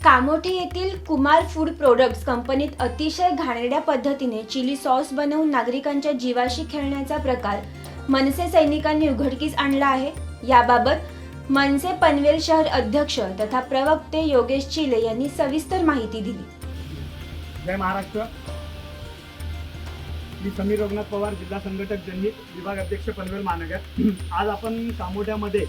कामोठी येथील Kumar food products कंपनीत अतिशय घाणेरड्या पद्धतीने चिली सॉस बनवून नागरिकांच्या जीवाशी खेळण्याचा प्रकार मनसे सैनिकांनी उघडकीस आणला आहे। याबाबत मनसे पनवेल शहर अध्यक्ष तथा प्रवक्ते योगेश चिले यांनी सविस्तर माहिती दिली। जय महाराष्ट्र। मी समीर रघुनाथ पवार, जिल्हा संघटक जनहित विभाग अध्यक्ष पनवेल महानगर। आज आपण कामोठ्यामध्ये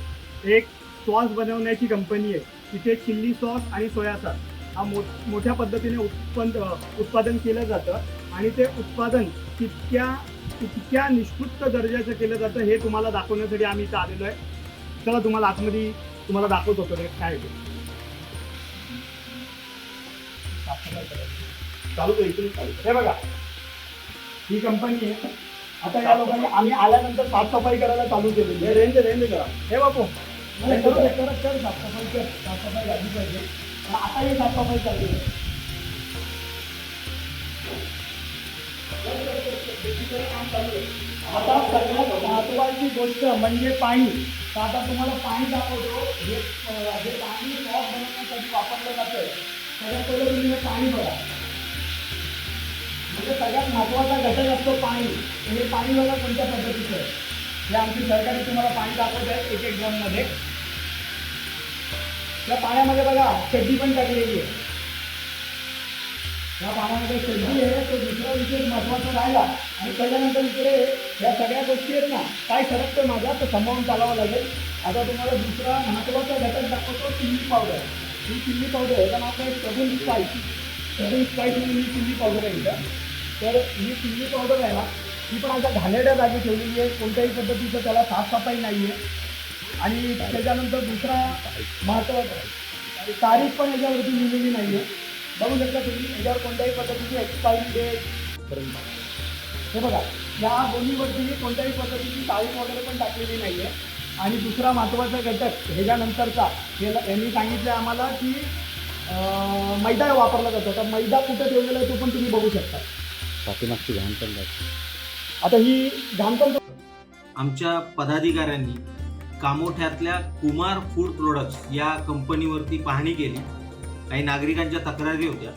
एक सॉस बनवण्याची कंपनी आहे, तिथे चिल्ली सॉस आणि सोया सॉस हा मोठ्या पद्धतीने उत्पादन केलं जातं आणि ते उत्पादन कितक्या निष्कृत दर्जाचं केलं जातं हे तुम्हाला दाखवण्यासाठी आम्ही इथं आलेलो आहे। चला तुम्हाला आतमध्ये तुम्हाला दाखवत होतो रे काय आहे चालू इथून चालू। हे बघा, ही कंपनी आहे। आता या लोकांनी आम्ही आल्यानंतर साफसफाई करायला चालू केलेली आहे। रेंज करा। हे बापू साफसफाई झाली पाहिजे। आता ही साफसफाई चालली आहे। काम चालू आहे। आता सगळ्यात महत्त्वाची गोष्ट म्हणजे पाणी। तर आता तुम्हाला पाणी दाखवतो। हे पाणी सॉस बनवण्यासाठी वापरलं जातं। सगळ्यात पहिलं तुम्ही हे पाणी बघा, म्हणजे सगळ्यात महत्त्वाचा घटक असतो पाणी। हे पाणी बघा कोणत्या पद्धतीचं आहे। हे आमची सरकारी तुम्हाला पाणी दाखवत आहे 1-1 ड्रममध्ये। या पाण्यामध्ये बघा चड्डी पण टाकलेली आहे। या पाण्यामध्ये चड्डी आहे। तो दुसरा विषय महत्त्वाचा राहिला आणि त्याच्यानंतर इकडे या सगळ्या गोष्टी आहेत ना, काय सरकतं माझा तर सांभाळून चालावं लागेल। आता तुम्हाला दुसरा महत्त्वाचा घटक दाखवतो, चिल्ली पावडर। ही चिल्ली पावडर आहे, नाव काय सबून स्पाइस म्हणून ही चिल्ली पावडर आहे इथं। तर ही चिल्ली पावडर आहे ना, ही पण आता घाणेरड्या जागी ठेवलेली आहे। कोणत्याही पद्धतीचं त्याला साफसफाई नाही आहे। आणि त्याच्यानंतर दुसरा महत्त्वाचा तारीख पण याच्यावरती लिहिलेली नाही आहे। बघू शकता तुम्ही, याच्यावर कोणत्याही पद्धतीची एक्सपायरी डेट। हे बघा, या दोन्हीवरती कोणत्याही पद्धतीची तारीख वगैरे पण टाकलेली नाही आहे। आणि दुसरा महत्त्वाचा घटक ह्याच्यानंतरचा यांनी सांगितलं आम्हाला की मैदा वापरला जातो। तर मैदा कुठं ठेवलेला आहे तो पण तुम्ही बघू शकता। पाठीमागची घाण पण आता ही घाण पण आमच्या पदाधिकाऱ्यांनी कामोठ्यातल्या कुमार फूड प्रोडक्ट्स या कंपनीवरती पाहणी केली। काही नागरिकांच्या तक्रारी होत्या।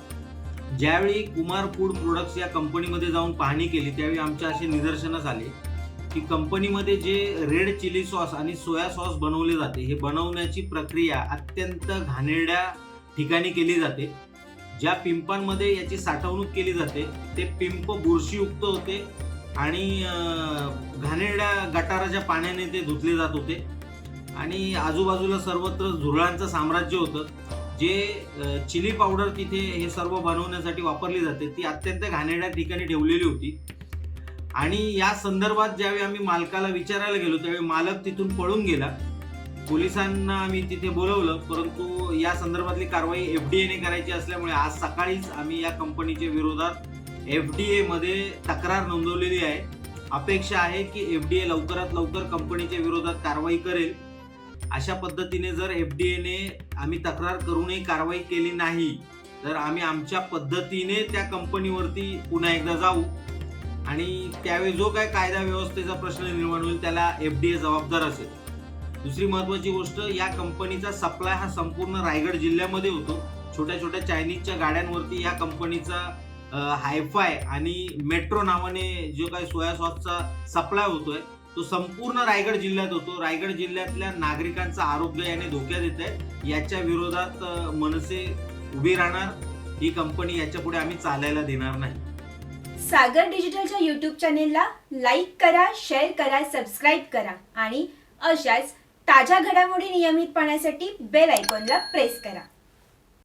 ज्यावेळी कुमार फूड प्रोडक्ट्स या कंपनीमध्ये जाऊन पाहणी केली त्यावेळी आमच्या असे निदर्शनास आले की कंपनीमध्ये जे रेड चिली सॉस आणि सोया सॉस बनवले जाते, हे बनवण्याची प्रक्रिया अत्यंत घाणेरड्या ठिकाणी केली जाते। ज्या पिंपांमध्ये याची साठवणूक केली जाते ते पिंप बुरशीयुक्त होते आणि घाणेरड्या गटाराच्या पाण्याने ते धुतले जात होते आणि आजूबाजूला सर्वत्र झुरळांचं साम्राज्य होतं। जे चिली पावडर तिथे हे सर्व बनवण्यासाठी वापरली जाते ती अत्यंत घाणेरड्या ठिकाणी ठेवलेली होती। आणि या संदर्भात ज्यावेळी आम्ही मालकाला विचारायला गेलो त्यावेळी मालक तिथून पळून गेला। पोलिसांना आम्ही तिथे बोलवलं, परंतु या संदर्भातली कारवाई FDAने करायची असल्यामुळे आज सकाळीच आम्ही या कंपनीच्या विरोधात FDA मध्ये तक्रार नोंदवलेली आहे। अपेक्षा आहे की FDA लवकरात लवकर कंपनीच्या विरोधात कारवाई करेल। अशा पद्धतीने जर FDAने आम्ही तक्रार करूनही कारवाई केली नाही तर आम्ही आमच्या पद्धतीने त्या कंपनीवरती पुन्हा एकदा जाऊ आणि त्यावेळी जो काय कायदा व्यवस्थेचा प्रश्न निर्माण होईल त्याला FDA जबाबदार असेल। दुसरी महत्त्वाची गोष्ट, या कंपनीचा सप्लाय हा संपूर्ण रायगड जिल्ह्यामध्ये होतो। छोट्या छोट्या चायनीजच्या गाड्यांवरती या कंपनीचा हायफाय आणि मेट्रो नावाने जो काही सोया सॉसचा सप्लाय होतोय तो संपूर्ण रायगड जिल्ह्यात होतो। रायगड जिल्ह्यातल्या नागरिकांचं आरोग्य याने धोक्यात येत आहे। याच्या विरोधात मनसे उभी राहणार। ही कंपनी याच्या पुढे आम्ही चालायला देणार नाही। सागर डिजिटलच्या YouTube चॅनेलला लाईक करा, शेअर करा, सबस्क्राईब करा आणि अशाच ताज्या घडामोडी नियमित पाहण्यासाठी बेल आयकॉनला प्रेस करा।